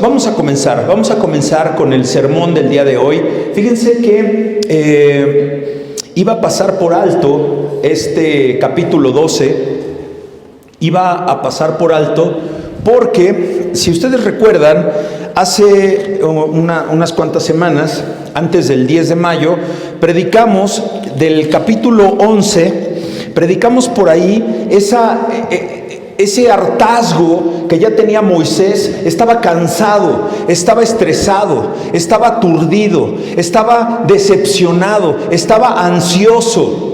vamos a comenzar con el sermón del día de hoy. Fíjense que iba a pasar por alto este capítulo 12, iba a pasar por alto porque, si ustedes recuerdan, hace unas cuantas semanas, antes del 10 de mayo, predicamos del capítulo 11, predicamos por ahí ese hartazgo que ya tenía Moisés. Estaba cansado, estaba estresado, estaba aturdido, estaba decepcionado, estaba ansioso,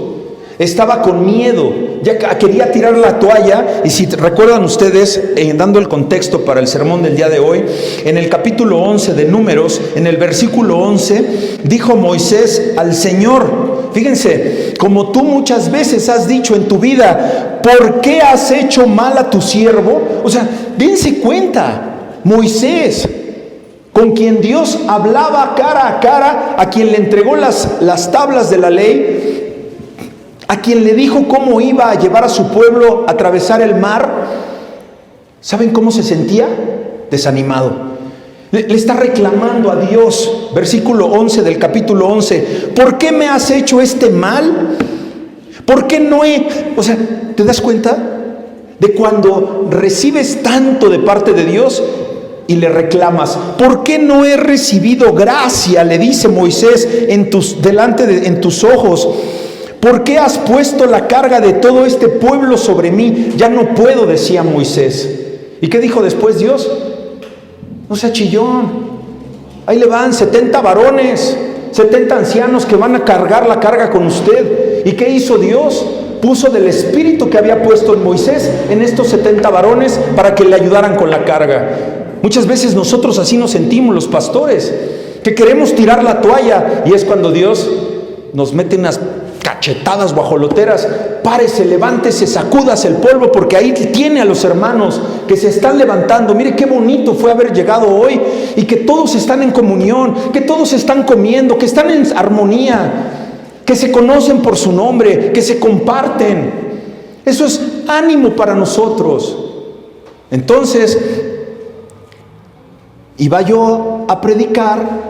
estaba con miedo, ya quería tirar la toalla. Y si recuerdan ustedes, dando el contexto para el sermón del día de hoy, en el capítulo 11 de Números, en el versículo 11, dijo Moisés al Señor, fíjense, como tú muchas veces has dicho en tu vida, ¿por qué has hecho mal a tu siervo? O sea, dense cuenta, Moisés, con quien Dios hablaba cara a cara, a quien le entregó las tablas de la ley, a quien le dijo cómo iba a llevar a su pueblo a atravesar el mar, ¿saben cómo se sentía? Desanimado. Le está reclamando a Dios, versículo 11 del capítulo 11, ¿por qué me has hecho este mal? ¿Por qué no O sea, ¿te das cuenta de cuando recibes tanto de parte de Dios y le reclamas? ¿Por qué no he recibido gracia? Le dice Moisés en tus ojos. ¿Por qué has puesto la carga de todo este pueblo sobre mí? Ya no puedo, decía Moisés. ¿Y qué dijo después Dios? No sea chillón. Ahí le van 70 varones, 70 ancianos que van a cargar la carga con usted. ¿Y qué hizo Dios? Puso del espíritu que había puesto en Moisés en estos 70 varones para que le ayudaran con la carga. Muchas veces nosotros así nos sentimos los pastores, que queremos tirar la toalla, y es cuando Dios nos mete unas cachetadas guajoloteras. Párese, levántese, sacúdase el polvo, porque ahí tiene a los hermanos que se están levantando. Mire qué bonito fue haber llegado hoy y que todos están en comunión, que todos están comiendo, que están en armonía, que se conocen por su nombre, que se comparten. Eso es ánimo para nosotros. Entonces, iba yo a predicar,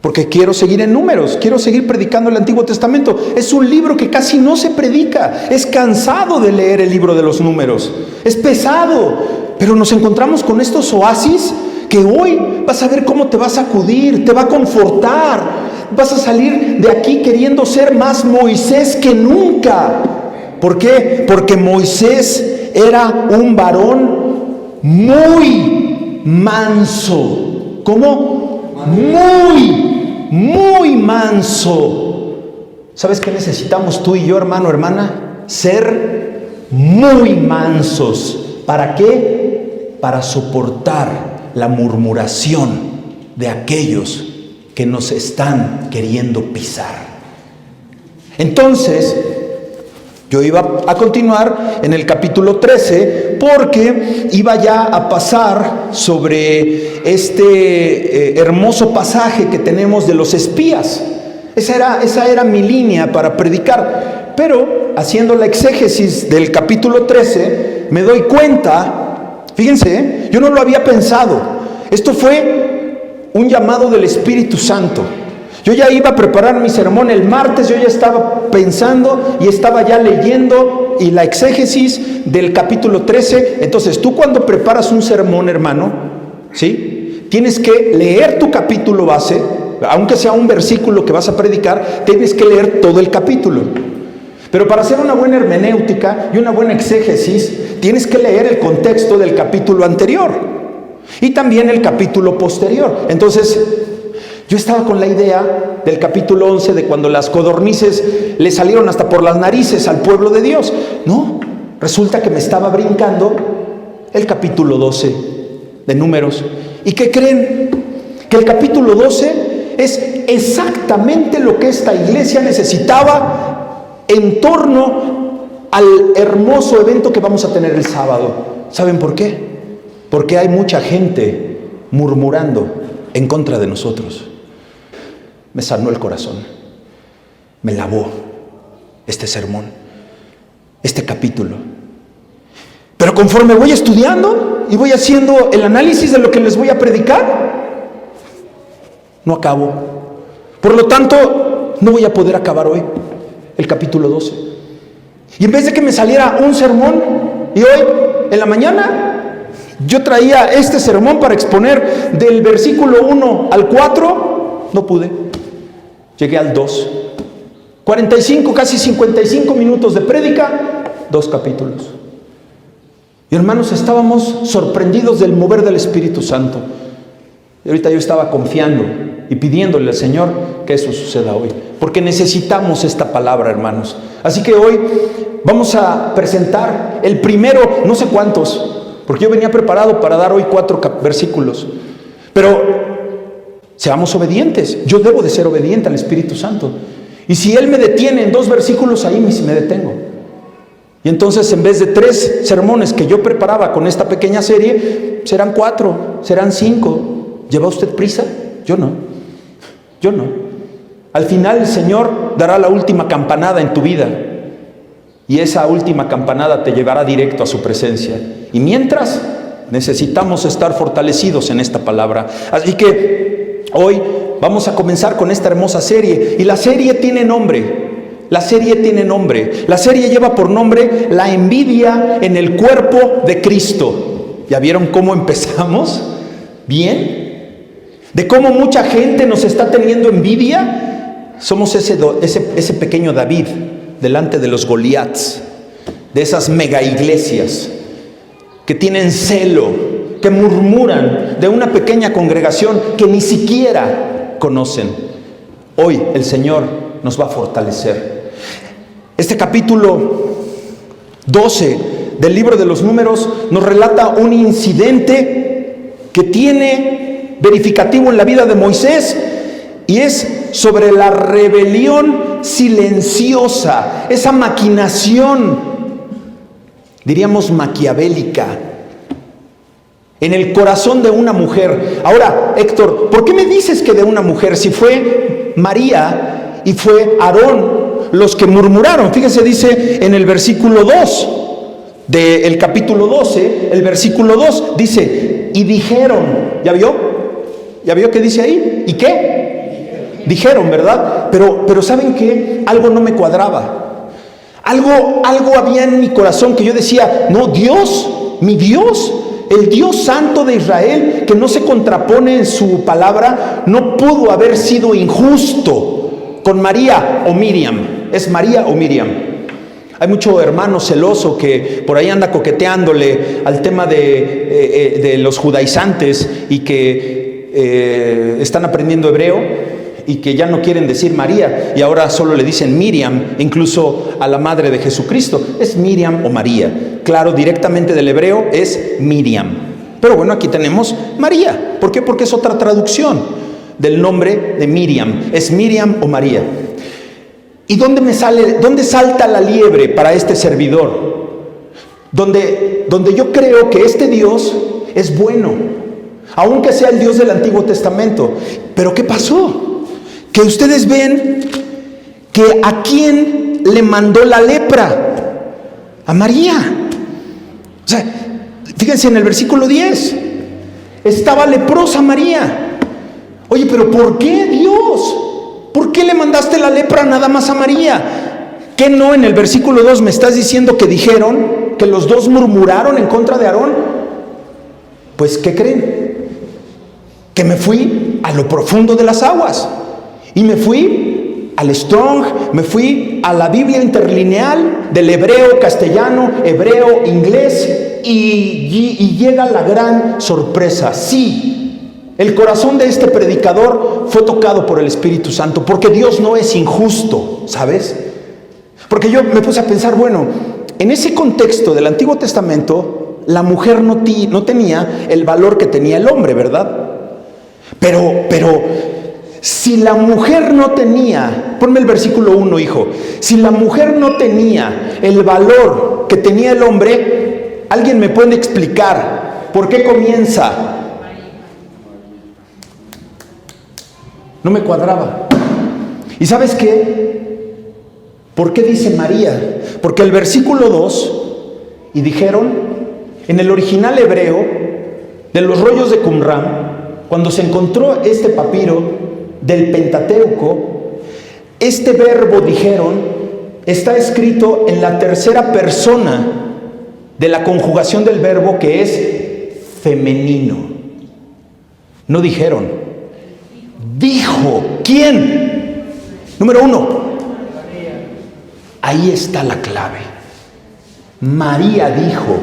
porque quiero seguir en Números, quiero seguir predicando el Antiguo Testamento. Es un libro que casi no se predica. Es cansado de leer el libro de los Números, es pesado, pero nos encontramos con estos oasis que hoy vas a ver cómo te va a sacudir, te va a confortar. Vas a salir de aquí queriendo ser más Moisés que nunca. ¿Por qué? Porque Moisés era un varón muy manso. ¿Cómo? Muy manso. ¿Sabes qué necesitamos tú y yo, hermano, hermana? Ser muy mansos. ¿Para qué? Para soportar la murmuración de aquellos que nos están queriendo pisar. Entonces, yo iba a continuar en el capítulo 13 porque iba ya a pasar sobre este hermoso pasaje que tenemos de los espías. Esa era mi línea para predicar. Pero haciendo la exégesis del capítulo 13, me doy cuenta, fíjense, yo no lo había pensado. Esto fue un llamado del Espíritu Santo. Yo ya iba a preparar mi sermón el martes, yo ya estaba pensando y estaba ya leyendo y la exégesis del capítulo 13. Entonces, tú cuando preparas un sermón, hermano, ¿sí? Tienes que leer tu capítulo base, aunque sea un versículo que vas a predicar, tienes que leer todo el capítulo. Pero para hacer una buena hermenéutica y una buena exégesis, tienes que leer el contexto del capítulo anterior y también el capítulo posterior. Entonces, yo estaba con la idea del capítulo 11 de cuando las codornices le salieron hasta por las narices al pueblo de Dios. No, resulta que me estaba brincando el capítulo 12 de Números. ¿Y qué creen? Que el capítulo 12 es exactamente lo que esta iglesia necesitaba en torno al hermoso evento que vamos a tener el sábado. ¿Saben por qué? Porque hay mucha gente murmurando en contra de nosotros. Me sanó el corazón, me lavó este sermón, este capítulo. Pero conforme voy estudiando, y voy haciendo el análisis de lo que les voy a predicar, no acabo. Por lo tanto, no voy a poder acabar hoy el capítulo 12. Y en vez de que me saliera un sermón, y hoy, en la mañana, yo traía este sermón para exponer del versículo 1 al 4, no pude. Llegué al 2. 45, casi 55 minutos de prédica, 2 capítulos. Y hermanos, estábamos sorprendidos del mover del Espíritu Santo. Y ahorita yo estaba confiando y pidiéndole al Señor que eso suceda hoy, porque necesitamos esta palabra, hermanos. Así que hoy vamos a presentar el primero, no sé cuántos, porque yo venía preparado para dar hoy 4 versículos, pero seamos obedientes. Yo debo de ser obediente al Espíritu Santo, y si Él me detiene en 2 versículos, ahí me detengo. Y entonces, en vez de 3 sermones que yo preparaba con esta pequeña serie, serán 4, serán 5. ¿Lleva usted prisa? Yo no. Al final el Señor dará la última campanada en tu vida, y esa última campanada te llevará directo a su presencia. Y mientras, necesitamos estar fortalecidos en esta palabra. Así que hoy vamos a comenzar con esta hermosa serie, y la serie tiene nombre. La serie lleva por nombre La envidia en el cuerpo de Cristo. ¿Ya vieron cómo empezamos? ¿Bien? De cómo mucha gente nos está teniendo envidia. Somos ese pequeño David delante de los Goliats, de esas mega iglesias que tienen celo, que murmuran de una pequeña congregación que ni siquiera conocen. Hoy el Señor nos va a fortalecer. Este capítulo 12 del libro de los Números nos relata un incidente que tiene verificativo en la vida de Moisés, y es sobre la rebelión silenciosa, esa maquinación, diríamos maquiavélica, en el corazón de una mujer. Ahora, Héctor, ¿por qué me dices que de una mujer si fue María y fue Aarón los que murmuraron? Fíjense, dice en el versículo 2 del capítulo 12, el versículo 2 dice, y dijeron. ¿Ya vio? ¿Ya vio qué dice ahí? ¿Y qué? Dijeron, ¿verdad? Pero ¿saben qué? Algo no me cuadraba. Algo había en mi corazón que yo decía, no, Dios, mi Dios, el Dios santo de Israel, que no se contrapone en su palabra, no pudo haber sido injusto con María o Miriam. ¿Es María o Miriam? Hay mucho hermano celoso que por ahí anda coqueteándole al tema de los judaizantes, y que están aprendiendo hebreo y que ya no quieren decir María, y ahora solo le dicen Miriam, incluso a la madre de Jesucristo. ¿Es Miriam o María? Claro, directamente del hebreo es Miriam. Pero bueno, aquí tenemos María. ¿Por qué? Porque es otra traducción del nombre de Miriam. ¿Es Miriam o María? ¿Y dónde salta la liebre para este servidor? Donde yo creo que este Dios es bueno, aunque sea el Dios del Antiguo Testamento. Pero ¿qué pasó? Que ustedes ven que ¿a quién le mandó la lepra? A María. O sea, fíjense en el versículo 10. Estaba leprosa María. Oye, pero ¿por qué, Dios? ¿Por qué le mandaste la lepra nada más a María? ¿Qué no en el versículo 2 me estás diciendo que dijeron, que los dos murmuraron en contra de Aarón? Pues, ¿qué creen? Que me fui a lo profundo de las aguas. Y me fui al Strong, me fui a la Biblia interlineal del hebreo, castellano, hebreo, inglés, y llega la gran sorpresa. Sí, el corazón de este predicador fue tocado por el Espíritu Santo, porque Dios no es injusto, ¿sabes? Porque yo me puse a pensar, bueno, en ese contexto del Antiguo Testamento, la mujer no tenía el valor que tenía el hombre, ¿verdad? Pero si la mujer no tenía, ponme el versículo 1, hijo, si la mujer no tenía el valor que tenía el hombre, ¿alguien me puede explicar por qué comienza? No me cuadraba. ¿Y sabes qué? ¿Por qué dice María? Porque el versículo 2, y dijeron, En el original hebreo de los rollos de Qumran, cuando se encontró este papiro del Pentateuco, este verbo, dijeron, está escrito en la tercera persona de la conjugación del verbo, que es femenino. No dijeron, dijo. ¿Quién? Número 1. Ahí está la clave. María dijo.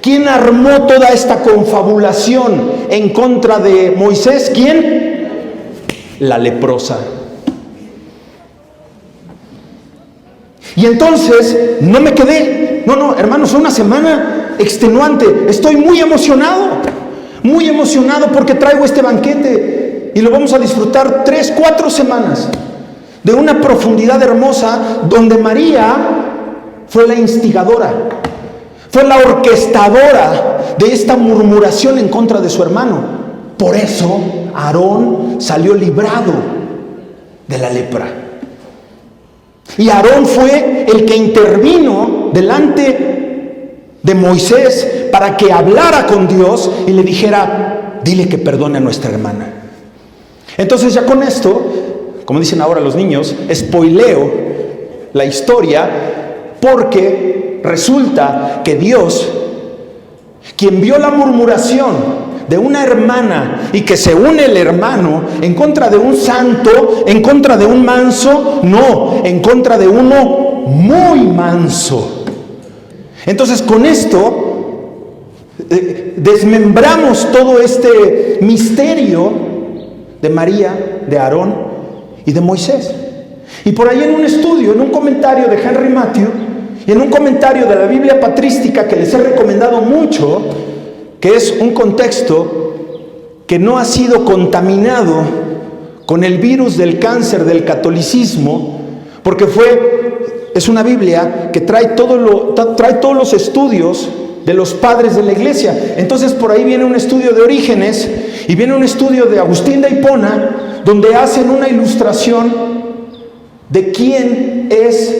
¿Quién armó toda esta confabulación en contra de Moisés? ¿Quién? La leprosa. Y entonces no me quedé. No, hermanos, fue una semana extenuante. Estoy muy emocionado porque traigo este banquete y lo vamos a disfrutar 3, 4 semanas de una profundidad hermosa, donde María fue la instigadora, fue la orquestadora de esta murmuración en contra de su hermano. Por eso Aarón salió librado de la lepra. Y Aarón fue el que intervino delante de Moisés para que hablara con Dios y le dijera, dile que perdone a nuestra hermana. Entonces ya con esto, como dicen ahora los niños, spoileo la historia, porque resulta que Dios, quien vio la murmuración de una hermana y que se une el hermano en contra de un santo, en contra de un manso, no, en contra de uno muy manso. Entonces con esto desmembramos todo este misterio de María, de Aarón y de Moisés. Y por ahí en un estudio, en un comentario de Henry Matthew y en un comentario de la Biblia patrística que les he recomendado mucho, que es un contexto que no ha sido contaminado con el virus del cáncer del catolicismo, porque es una Biblia que trae todos los estudios de los padres de la iglesia. Entonces por ahí viene un estudio de Orígenes y viene un estudio de Agustín de Hipona, donde hacen una ilustración de quién es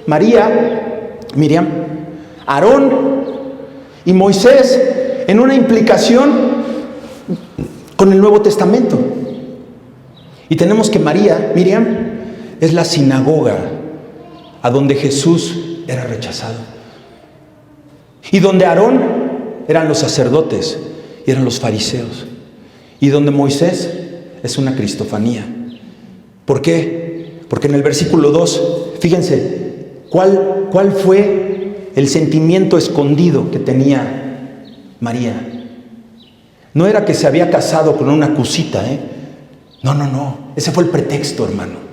Miriam, Aarón y Moisés, en una implicación con el Nuevo Testamento. Y tenemos que Miriam, es la sinagoga a donde Jesús era rechazado, y donde Aarón eran los sacerdotes y eran los fariseos, y donde Moisés es una cristofanía. ¿Por qué? Porque en el versículo 2, fíjense, ¿cuál fue el sentimiento escondido que tenía María? No era que se había casado con una cusita, No, ese fue el pretexto, hermano.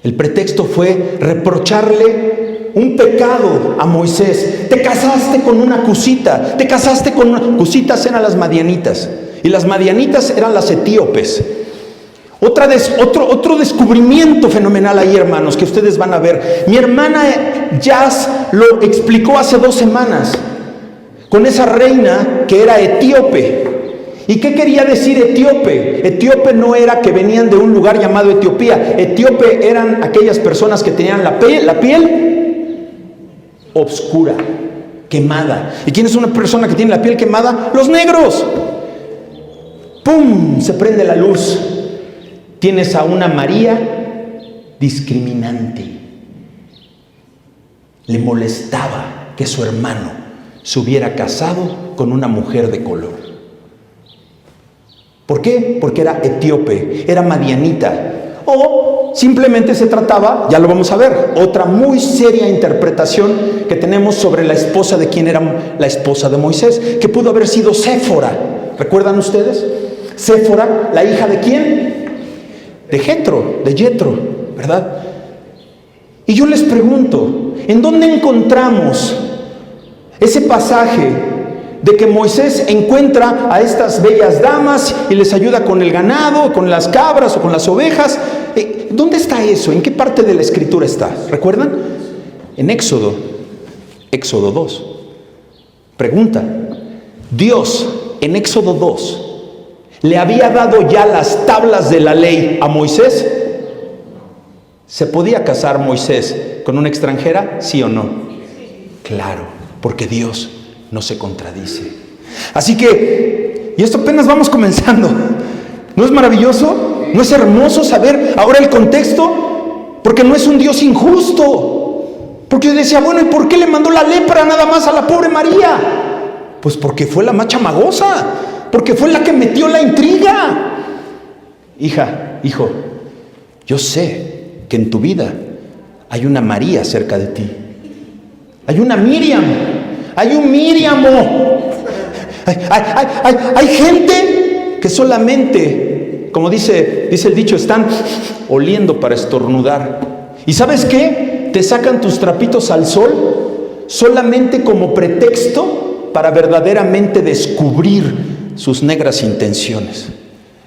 El pretexto fue reprocharle un pecado a Moisés. Te casaste con una cusita, cusitas eran las madianitas, y las madianitas eran las etíopes. Otro descubrimiento fenomenal ahí, hermanos, que ustedes van a ver. Mi hermana Jazz lo explicó hace 2 semanas, con esa reina que era etíope. ¿Y qué quería decir etíope? Etíope no era que venían de un lugar llamado Etiopía. Etíope eran aquellas personas que tenían la piel oscura, quemada. ¿Y quién es una persona que tiene la piel quemada? Los negros. ¡Pum! Se prende la luz. Tienes a una María discriminante. Le molestaba que su hermano se hubiera casado con una mujer de color. ¿Por qué? Porque era etíope, era madianita. O simplemente se trataba, ya lo vamos a ver, otra muy seria interpretación que tenemos sobre la esposa de quien era la esposa de Moisés, que pudo haber sido Séfora. ¿Recuerdan ustedes? Séfora, la hija de ¿quién? De Jetro, ¿verdad? Y yo les pregunto, ¿en dónde encontramos ese pasaje de que Moisés encuentra a estas bellas damas y les ayuda con el ganado, con las cabras o con las ovejas? ¿Dónde está eso? ¿En qué parte de la escritura está? ¿Recuerdan? En Éxodo 2. Pregunta: Dios en Éxodo 2 le había dado ya las tablas de la ley a Moisés. ¿Se podía casar Moisés con una extranjera? ¿Sí o no? Claro, porque Dios no se contradice. Así que, y esto apenas vamos comenzando, ¿no es maravilloso? ¿No es hermoso saber ahora el contexto? Porque no es un Dios injusto. Porque yo decía, bueno, ¿y por qué le mandó la lepra nada más a la pobre María? Pues porque fue la más chamagosa, porque fue la que metió la intriga. Hija, hijo, yo sé que en tu vida hay una María cerca de ti. Hay una Miriam, hay un Miriamo. Hay gente que solamente, como dice el dicho, están oliendo para estornudar. ¿Y sabes qué? Te sacan tus trapitos al sol solamente como pretexto para verdaderamente descubrir sus negras intenciones.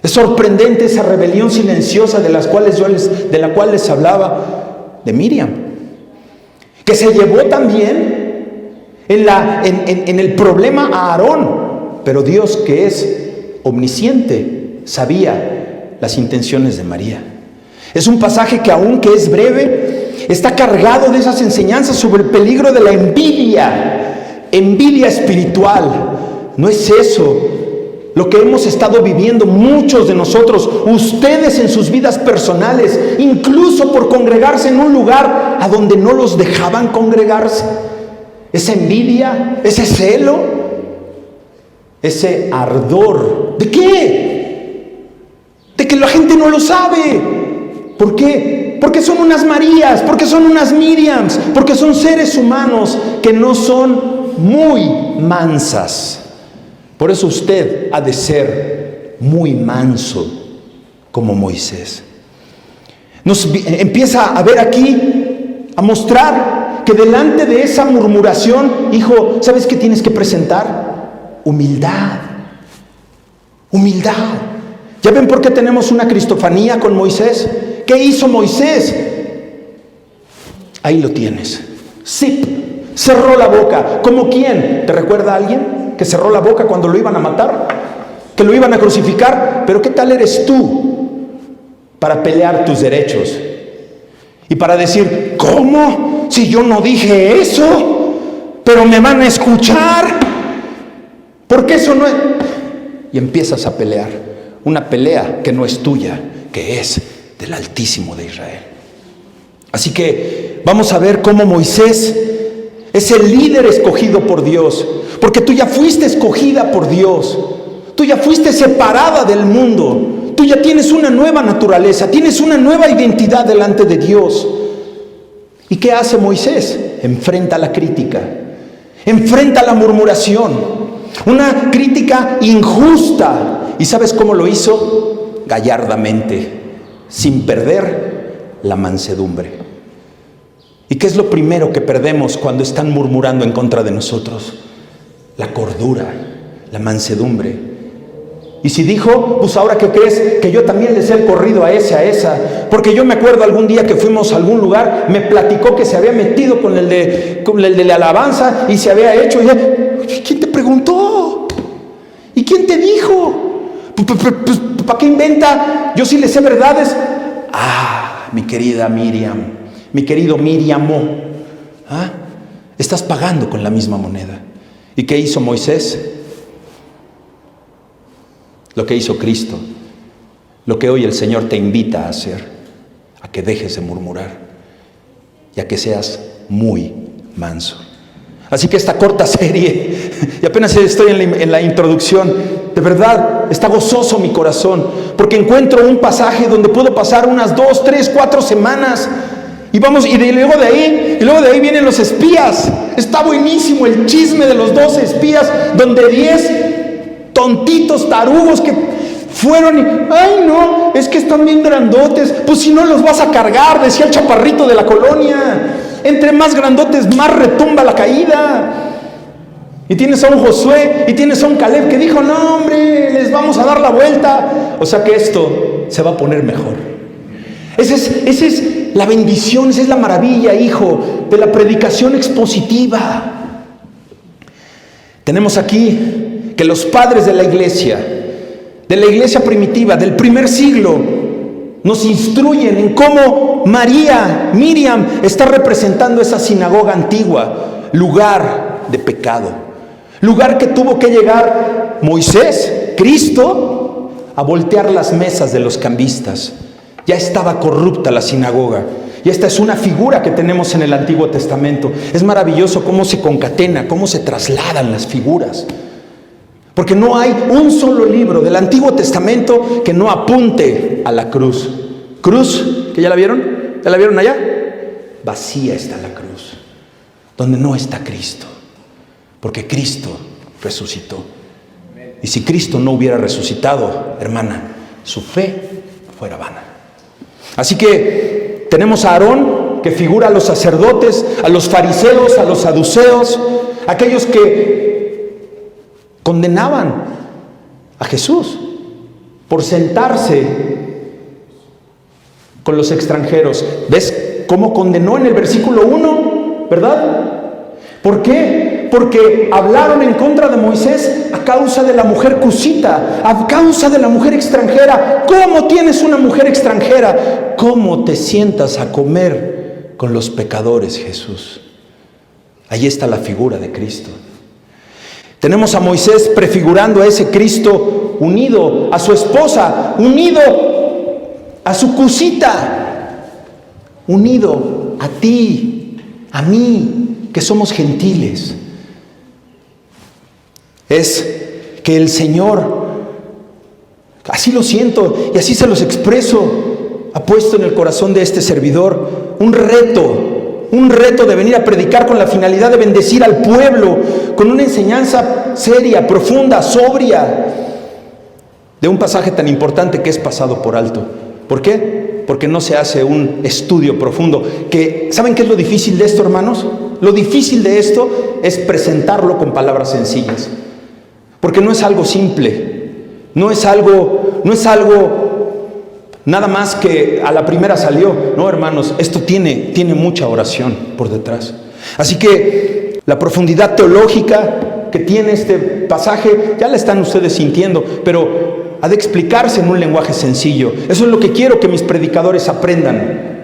Es sorprendente esa rebelión silenciosa de la cual les hablaba de Miriam, que se llevó también en el problema a Aarón, pero Dios, que es omnisciente, sabía las intenciones de María. Es un pasaje que, aunque es breve, está cargado de esas enseñanzas sobre el peligro de la envidia espiritual. No es eso lo que hemos estado viviendo muchos de nosotros, ustedes en sus vidas personales, incluso por congregarse en un lugar a donde no los dejaban congregarse. Esa envidia, ese celo, ese ardor. ¿De qué? De que la gente no lo sabe. ¿Por qué? Porque son unas Marías, porque son unas Miriams, porque son seres humanos que no son muy mansas. Por eso usted ha de ser muy manso como Moisés. Nos empieza a ver aquí, a mostrar que delante de esa murmuración, hijo, ¿sabes qué tienes que presentar? Humildad. Humildad. ¿Ya ven por qué tenemos una cristofanía con Moisés? ¿Qué hizo Moisés? Ahí lo tienes. Sí, cerró la boca. ¿Como quién? ¿Te recuerda a alguien que cerró la boca cuando lo iban a matar? Que lo iban a crucificar. Pero ¿qué tal eres tú para pelear tus derechos? Y para decir, ¿cómo? Si yo no dije eso, pero me van a escuchar. Porque eso no es... Y empiezas a pelear. Una pelea que no es tuya, que es del Altísimo de Israel. Así que vamos a ver cómo Moisés es el líder escogido por Dios, porque tú ya fuiste escogida por Dios, tú ya fuiste separada del mundo, tú ya tienes una nueva naturaleza, tienes una nueva identidad delante de Dios. ¿Y qué hace Moisés? Enfrenta la crítica, enfrenta la murmuración, una crítica injusta. ¿Y sabes cómo lo hizo? Gallardamente, sin perder la mansedumbre. ¿Y qué es lo primero que perdemos cuando están murmurando en contra de nosotros? La cordura, la mansedumbre. Y si dijo, pues ahora ¿qué crees? Que yo también les he corrido a esa. Porque yo me acuerdo algún día que fuimos a algún lugar, me platicó que se había metido con el de la alabanza y se había hecho. Y yo, ¿quién te preguntó? ¿Y quién te dijo? Pues, ¿para qué inventa? Yo sí le sé verdades. Ah, mi querida Miriam, mi querido Miriamo, ¿ah? Estás pagando con la misma moneda. ¿Y qué hizo Moisés? Lo que hizo Cristo, lo que hoy el Señor te invita a hacer, a que dejes de murmurar y a que seas muy manso. Así que esta corta serie, y apenas estoy en la introducción, de verdad está gozoso mi corazón, porque encuentro un pasaje donde puedo pasar unas 2, 3, 4 semanas, y luego de ahí vienen los espías. Está buenísimo el chisme de los 12 espías, donde 10 tontitos tarugos que fueron y, ay no, es que están bien grandotes, pues si no los vas a cargar, decía el chaparrito de la colonia. Entre más grandotes, más retumba la caída. Y tienes a un Josué y tienes a un Caleb que dijo, no hombre, les vamos a dar la vuelta. O sea que esto se va a poner mejor. Esa es la bendición, esa es la maravilla, hijo, de la predicación expositiva. Tenemos aquí que los padres de la iglesia primitiva, del primer siglo, nos instruyen en cómo Miriam está representando esa sinagoga antigua, lugar de pecado. Lugar que tuvo que llegar Moisés, Cristo, a voltear las mesas de los cambistas. Ya estaba corrupta la sinagoga. Y esta es una figura que tenemos en el Antiguo Testamento. Es maravilloso cómo se concatena, cómo se trasladan las figuras. Porque no hay un solo libro del Antiguo Testamento que no apunte a la cruz. Cruz, ¿que ya la vieron? ¿Ya la vieron allá? Vacía está la cruz, donde no está Cristo. Porque Cristo resucitó. Y si Cristo no hubiera resucitado, hermana, su fe fuera vana. Así que tenemos a Aarón, que figura a los sacerdotes, a los fariseos, a los saduceos, aquellos que condenaban a Jesús por sentarse con los extranjeros. ¿Ves cómo condenó en el versículo 1? ¿Verdad? ¿Por qué? Porque hablaron en contra de Moisés a causa de la mujer cusita, a causa de la mujer extranjera. ¿Cómo tienes una mujer extranjera? ¿Cómo te sientas a comer con los pecadores, Jesús? Ahí está la figura de Cristo. Tenemos a Moisés prefigurando a ese Cristo unido a su esposa, unido a su cusita, unido a ti, a mí, que somos gentiles. Es que el Señor, así lo siento y así se los expreso, ha puesto en el corazón de este servidor un reto de venir a predicar con la finalidad de bendecir al pueblo, con una enseñanza seria, profunda, sobria, de un pasaje tan importante que es pasado por alto. ¿Por qué? Porque no se hace un estudio profundo. ¿Saben qué es lo difícil de esto, hermanos? Lo difícil de esto es presentarlo con palabras sencillas. Porque no es algo simple, no es algo nada más que a la primera salió. No, hermanos, esto tiene mucha oración por detrás. Así que la profundidad teológica que tiene este pasaje, ya la están ustedes sintiendo, pero ha de explicarse en un lenguaje sencillo. Eso es lo que quiero que mis predicadores aprendan.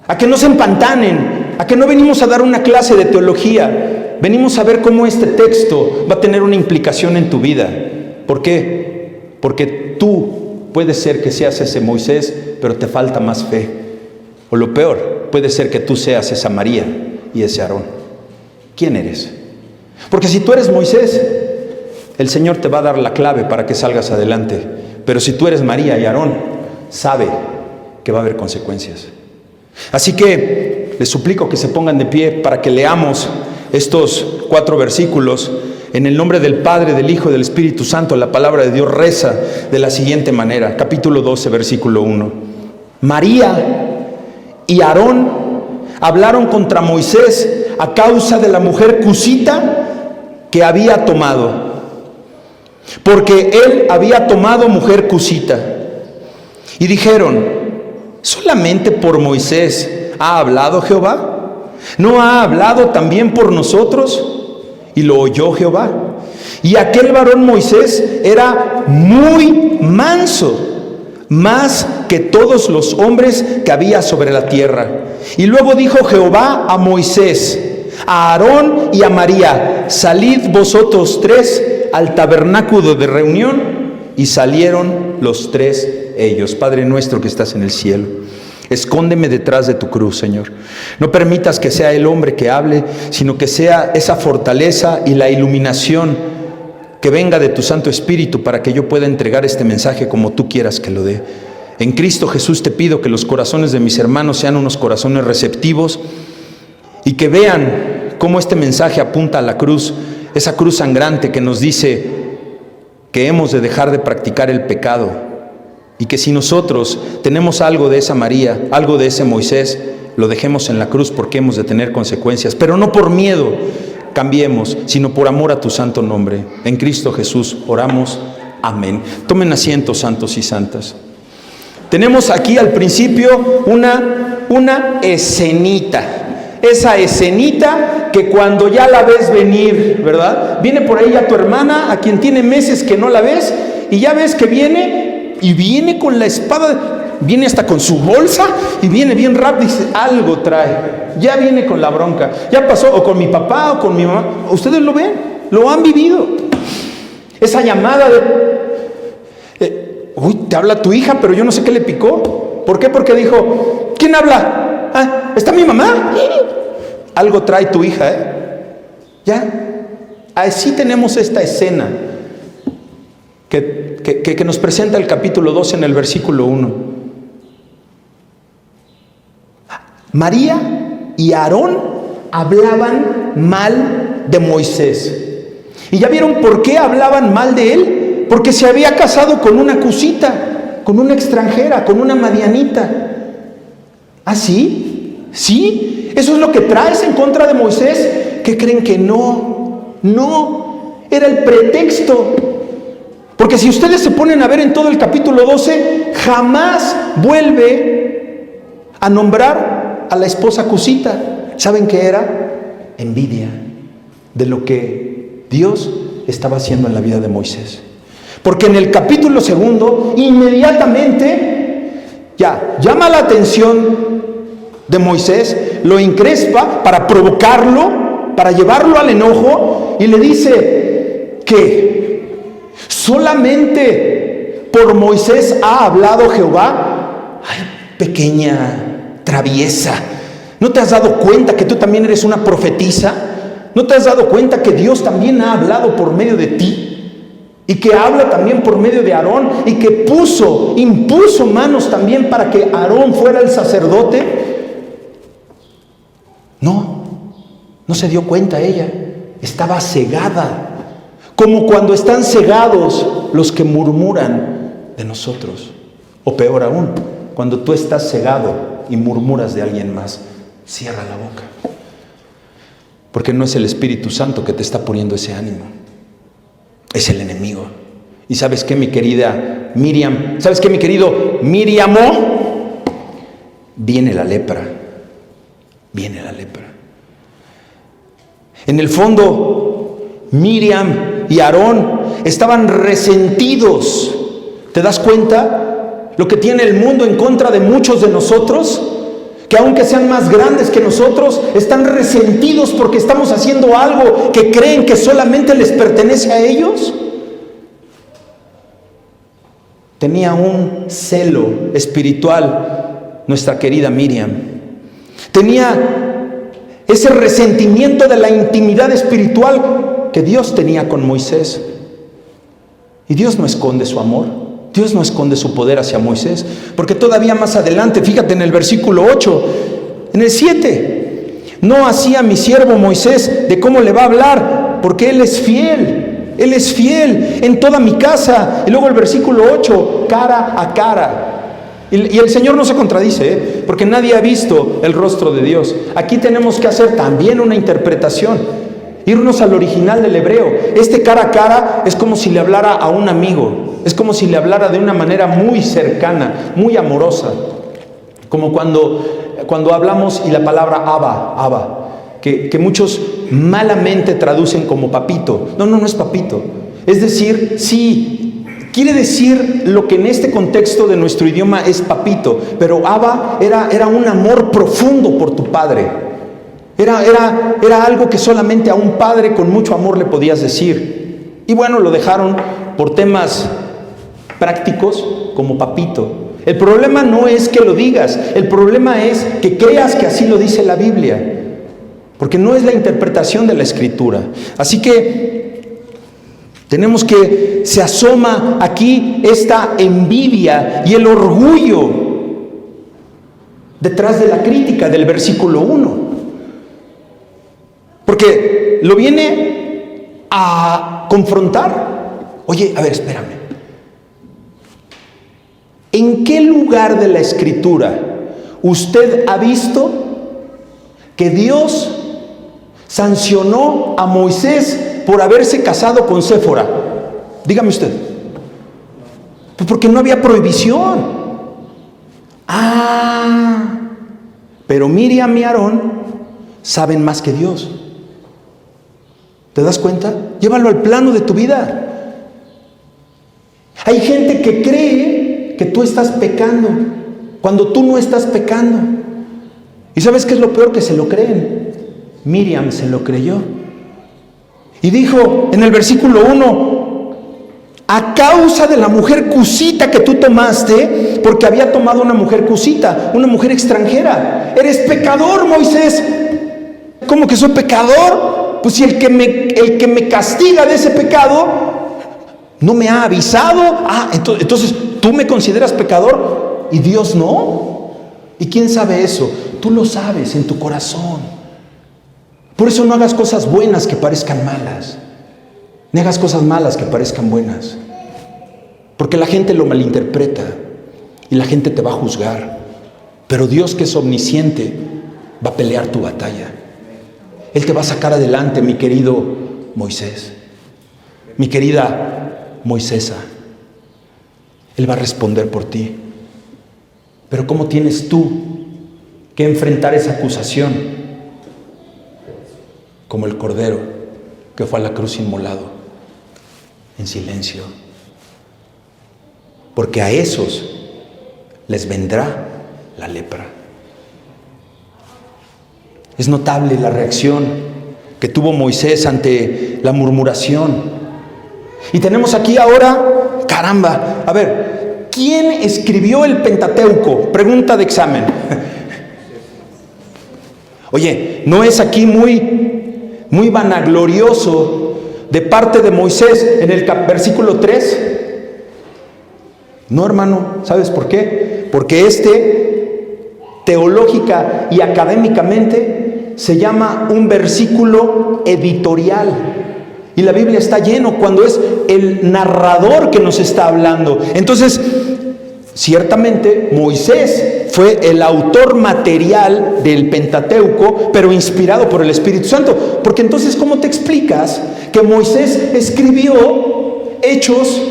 A que no se empantanen, a que no venimos a dar una clase de teología. Venimos a ver cómo este texto va a tener una implicación en tu vida. ¿Por qué? Porque tú puedes ser que seas ese Moisés, pero te falta más fe. O lo peor, puede ser que tú seas esa María y ese Aarón. ¿Quién eres? Porque si tú eres Moisés, el Señor te va a dar la clave para que salgas adelante. Pero si tú eres María y Aarón, sabe que va a haber consecuencias. Así que les suplico que se pongan de pie para que leamos estos 4 versículos. En el nombre del Padre, del Hijo y del Espíritu Santo, la palabra de Dios reza de la siguiente manera. Capítulo 12, versículo 1. María y Aarón hablaron contra Moisés a causa de la mujer cusita que había tomado, porque él había tomado mujer cusita. Y dijeron: ¿solamente por Moisés ha hablado Jehová? ¿No ha hablado también por nosotros? Y lo oyó Jehová. Y aquel varón Moisés era muy manso, más que todos los hombres que había sobre la tierra. Y luego dijo Jehová a Moisés, a Aarón y a María: salid vosotros 3 al tabernáculo de reunión. Y salieron los 3 ellos. Padre nuestro que estás en el cielo, escóndeme detrás de tu cruz, Señor. No permitas que sea el hombre que hable, sino que sea esa fortaleza y la iluminación que venga de tu Santo Espíritu para que yo pueda entregar este mensaje como tú quieras que lo dé. En Cristo Jesús te pido que los corazones de mis hermanos sean unos corazones receptivos y que vean cómo este mensaje apunta a la cruz, esa cruz sangrante que nos dice que hemos de dejar de practicar el pecado. Y que si nosotros tenemos algo de esa María, algo de ese Moisés, lo dejemos en la cruz porque hemos de tener consecuencias. Pero no por miedo cambiemos, sino por amor a tu santo nombre. En Cristo Jesús oramos. Amén. Tomen asiento, santos y santas. Tenemos aquí al principio una escenita. Esa escenita que cuando ya la ves venir, ¿verdad? Viene por ahí ya tu hermana, a quien tiene meses que no la ves, y ya ves que viene, y viene con la espada, viene hasta con su bolsa, y viene bien rápido, dice, algo trae, ya viene con la bronca, ya pasó, o con mi papá, o con mi mamá, ¿ustedes lo ven? lo han vivido. Esa llamada de, te habla tu hija, pero yo no sé qué le picó. ¿Por qué? Porque dijo, ¿quién habla? Ah, ¿está mi mamá? Algo trae tu hija, ¿ya? Así tenemos esta escena que nos presenta el capítulo 12 en el versículo 1. María y Aarón hablaban mal de Moisés. ¿Y ya vieron por qué hablaban mal de él? Porque se había casado con una cusita, con una extranjera, con una madianita. ¿Ah, sí? ¿Sí? ¿Eso es lo que traes en contra de Moisés? ¿Qué creen que no? No, era el pretexto. Porque si ustedes se ponen a ver en todo el capítulo 12, jamás vuelve a nombrar a la esposa cusita. ¿Saben qué era? Envidia de lo que Dios estaba haciendo en la vida de Moisés. Porque en el capítulo 2, inmediatamente ya llama la atención de Moisés, lo encrespa para provocarlo, para llevarlo al enojo, y le dice que solamente por Moisés ha hablado Jehová. Ay, pequeña traviesa, ¿no te has dado cuenta que tú también eres una profetisa? ¿No te has dado cuenta que Dios también ha hablado por medio de ti? Y que habla también por medio de Aarón, y que impuso manos también para que Aarón fuera el sacerdote. No se dio cuenta ella, estaba cegada, como cuando están cegados los que murmuran de nosotros, o peor aún, cuando tú estás cegado y murmuras de alguien más. Cierra la boca, porque no es el Espíritu Santo que te está poniendo ese ánimo, es el enemigo. Y ¿sabes qué, mi querida Miriam? ¿Sabes qué, mi querido Miriamo? Viene la lepra. En el fondo, Miriam y Aarón estaban resentidos. ¿Te das cuenta lo que tiene el mundo en contra de muchos de nosotros? Que aunque sean más grandes que nosotros, están resentidos porque estamos haciendo algo que creen que solamente les pertenece a ellos. Tenía un celo espiritual nuestra querida Miriam. Tenía ese resentimiento de la intimidad espiritual que Dios tenía con Moisés. Y Dios no esconde su amor, Dios no esconde su poder hacia Moisés, porque todavía más adelante, fíjate en el versículo 8, en el 7, no así a mi siervo Moisés, de cómo le va a hablar, porque él es fiel en toda mi casa. Y luego el versículo 8, cara a cara. Y el Señor no se contradice, porque nadie ha visto el rostro de Dios. Aquí tenemos que hacer también una interpretación, irnos al original del hebreo. Este cara a cara es como si le hablara a un amigo, es como si le hablara de una manera muy cercana, muy amorosa, como cuando hablamos y la palabra Abba, que muchos malamente traducen como papito. No es papito, es decir, sí, quiere decir lo que en este contexto de nuestro idioma es papito, pero Abba era un amor profundo por tu padre. Era algo que solamente a un padre con mucho amor le podías decir. Y bueno, lo dejaron por temas prácticos como papito. El problema no es que lo digas, el problema es que creas que así lo dice la Biblia, porque no es la interpretación de la Escritura. Así que tenemos que se asoma aquí esta envidia y el orgullo detrás de la crítica del versículo 1. Porque lo viene a confrontar. Oye, a ver, espérame. ¿En qué lugar de la Escritura usted ha visto que Dios sancionó a Moisés por haberse casado con Séfora? Dígame usted. Pues porque no había prohibición. Pero Miriam y Aarón saben más que Dios. ¿Te das cuenta? Llévalo al plano de tu vida. Hay gente que cree que tú estás pecando cuando tú no estás pecando. ¿Y sabes qué es lo peor? Que se lo creen. Miriam se lo creyó. Y dijo en el versículo 1: a causa de la mujer cusita que tú tomaste, porque había tomado una mujer cusita, una mujer extranjera. Eres pecador, Moisés. ¿Cómo que soy pecador? Pues si el que me castiga de ese pecado no me ha avisado. Entonces tú me consideras pecador y Dios no. ¿Y quién sabe eso? Tú lo sabes en tu corazón. Por eso no hagas cosas buenas que parezcan malas, ni hagas cosas malas que parezcan buenas, porque la gente lo malinterpreta y la gente te va a juzgar. Pero Dios, que es omnisciente, va a pelear tu batalla. Él te va a sacar adelante, mi querido Moisés, mi querida Moisesa. Él va a responder por ti. Pero ¿cómo tienes tú que enfrentar esa acusación? Como el cordero que fue a la cruz inmolado, en silencio. Porque a esos les vendrá la lepra. Es notable la reacción que tuvo Moisés ante la murmuración. Y tenemos aquí ahora, caramba, a ver, ¿quién escribió el Pentateuco? Pregunta de examen. Oye, ¿no es aquí muy vanaglorioso de parte de Moisés en el versículo 3? No, hermano, ¿sabes por qué? Porque teológica y académicamente se llama un versículo editorial. Y la Biblia está lleno cuando es el narrador que nos está hablando. Entonces, ciertamente Moisés fue el autor material del Pentateuco, pero inspirado por el Espíritu Santo. Porque entonces, ¿cómo te explicas que Moisés escribió hechos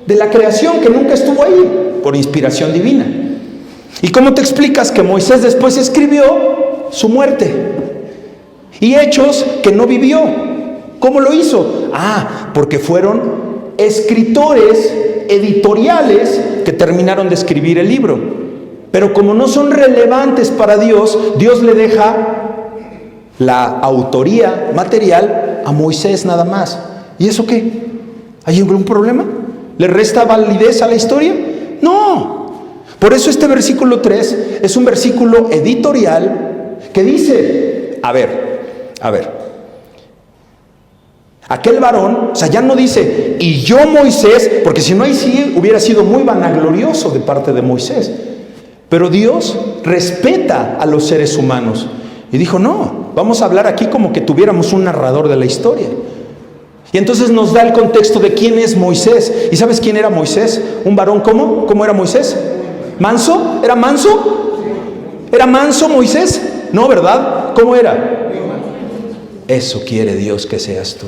de la creación que nunca estuvo ahí por inspiración divina? ¿Y cómo te explicas que Moisés después escribió su muerte y hechos que no vivió? ¿Cómo lo hizo? Porque fueron escritores editoriales que terminaron de escribir el libro. Pero como no son relevantes para Dios, Dios le deja la autoría material a Moisés nada más. ¿Y eso qué? ¿Hay algún problema? ¿Le resta validez a la historia? No. Por eso este versículo 3 es un versículo editorial que dice, a ver, aquel varón, o sea, ya no dice, y yo Moisés, porque si no ahí sí hubiera sido muy vanaglorioso de parte de Moisés. Pero Dios respeta a los seres humanos y dijo, no, vamos a hablar aquí como que tuviéramos un narrador de la historia. Y entonces nos da el contexto de quién es Moisés. ¿Y sabes quién era Moisés? Un varón, ¿cómo? ¿Cómo era Moisés? ¿Manso? ¿Era manso? ¿Era manso Moisés? No, ¿verdad? ¿Cómo era? Eso quiere Dios que seas tú.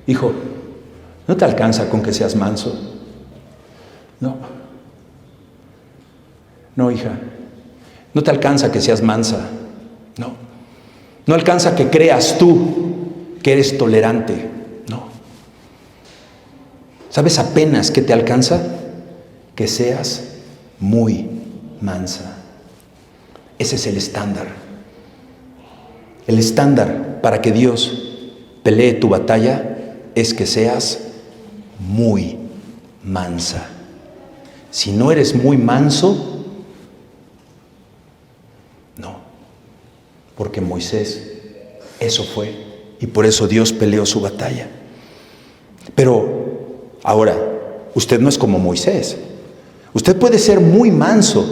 Hijo, no te alcanza con que seas manso. No, hija. No te alcanza que seas mansa. No alcanza que creas tú que eres tolerante. No. ¿Sabes apenas qué te alcanza? Que seas muy mansa. Ese es el estándar. El estándar para que Dios pelee tu batalla es que seas muy mansa. Si no eres muy manso, no. Porque Moisés eso fue. Y por eso Dios peleó su batalla. Pero ahora, usted no es como Moisés. Usted puede ser muy manso,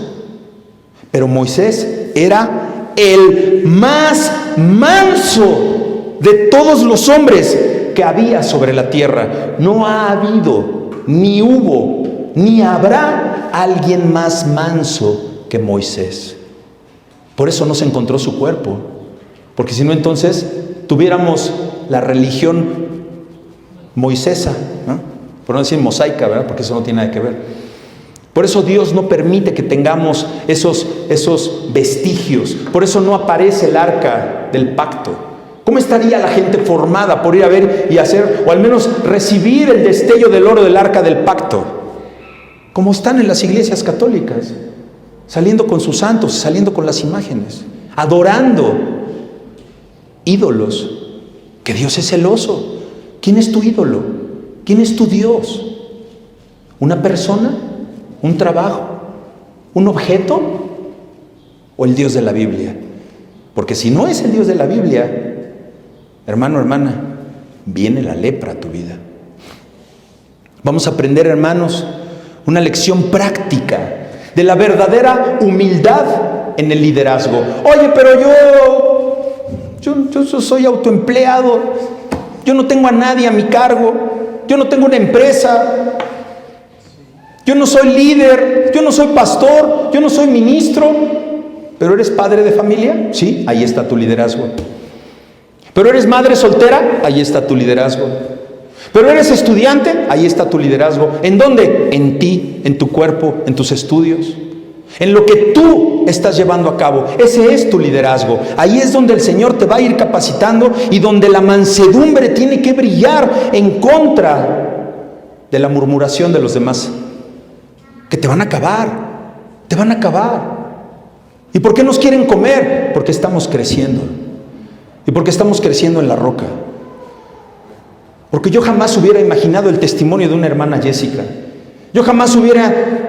pero Moisés era el más manso de todos los hombres que había sobre la tierra. No ha habido, ni hubo, ni habrá alguien más manso que Moisés. Por eso no se encontró su cuerpo, porque si no entonces tuviéramos la religión moisesa, ¿no? Por no decir mosaica, ¿verdad? Porque eso no tiene nada que ver. Por eso Dios no permite que tengamos esos vestigios. Por eso no aparece el arca del pacto. ¿Cómo estaría la gente formada por ir a ver y hacer, o al menos recibir el destello del oro del arca del pacto? Como están en las iglesias católicas, saliendo con sus santos, saliendo con las imágenes, adorando ídolos, que Dios es celoso. ¿Quién es tu ídolo? ¿Quién es tu Dios? ¿Una persona? ¿Un trabajo? ¿Un objeto? ¿O el Dios de la Biblia? Porque si no es el Dios de la Biblia, hermano, hermana, viene la lepra a tu vida. Vamos a aprender, hermanos, una lección práctica de la verdadera humildad en el liderazgo. Oye, pero yo soy autoempleado, yo no tengo a nadie a mi cargo, yo no tengo una empresa, yo no soy líder, yo no soy pastor, yo no soy ministro. ¿Pero eres padre de familia? Sí, ahí está tu liderazgo. ¿Pero eres madre soltera? Ahí está tu liderazgo. ¿Pero eres estudiante? Ahí está tu liderazgo. ¿En dónde? En ti, en tu cuerpo, en tus estudios, en lo que tú estás llevando a cabo. Ese es tu liderazgo. Ahí es donde el Señor te va a ir capacitando y donde la mansedumbre tiene que brillar en contra de la murmuración de los demás, que te van a acabar, te van a acabar. ¿Y por qué nos quieren comer? Porque estamos creciendo. Y porque estamos creciendo en la roca. Porque yo jamás hubiera imaginado el testimonio de una hermana Jessica. Yo jamás hubiera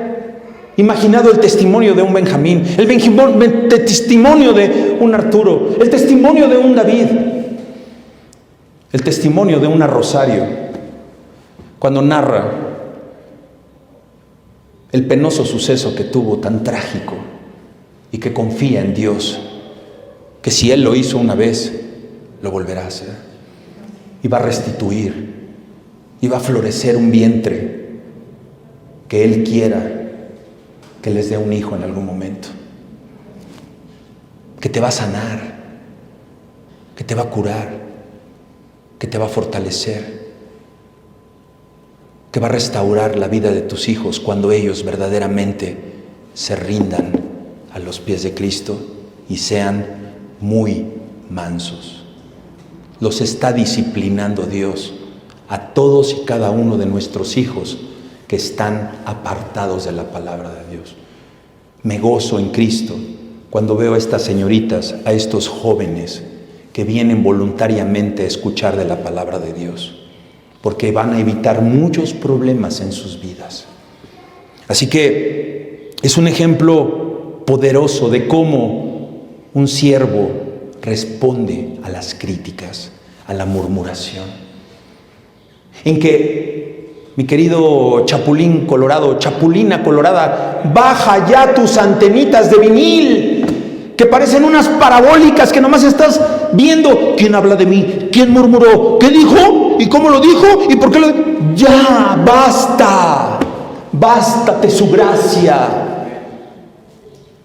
imaginado el testimonio de un Benjamín, el testimonio de un Arturo, el testimonio de un David, el testimonio de una Rosario, cuando narra el penoso suceso que tuvo, tan trágico, y que confía en Dios, que si Él lo hizo una vez, lo volverá a hacer, y va a restituir, y va a florecer un vientre que Él quiera que les dé un hijo en algún momento, que te va a sanar, que te va a curar, que te va a fortalecer, que va a restaurar la vida de tus hijos cuando ellos verdaderamente se rindan a los pies de Cristo y sean muy mansos. Los está disciplinando Dios a todos y cada uno de nuestros hijos que están apartados de la palabra de Dios. Me gozo en Cristo cuando veo a estas señoritas, a estos jóvenes que vienen voluntariamente a escuchar de la palabra de Dios, porque van a evitar muchos problemas en sus vidas. Así que es un ejemplo poderoso de cómo un siervo responde a las críticas, a la murmuración. En que, mi querido Chapulín Colorado, Chapulina Colorada, baja ya tus antenitas de vinil, que parecen unas parabólicas que nomás estás viendo. ¿Quién habla de mí? ¿Quién murmuró? ¿Qué dijo? ¿Y cómo lo dijo? ¿Y por qué lo dijo? Ya, basta, bástate su gracia.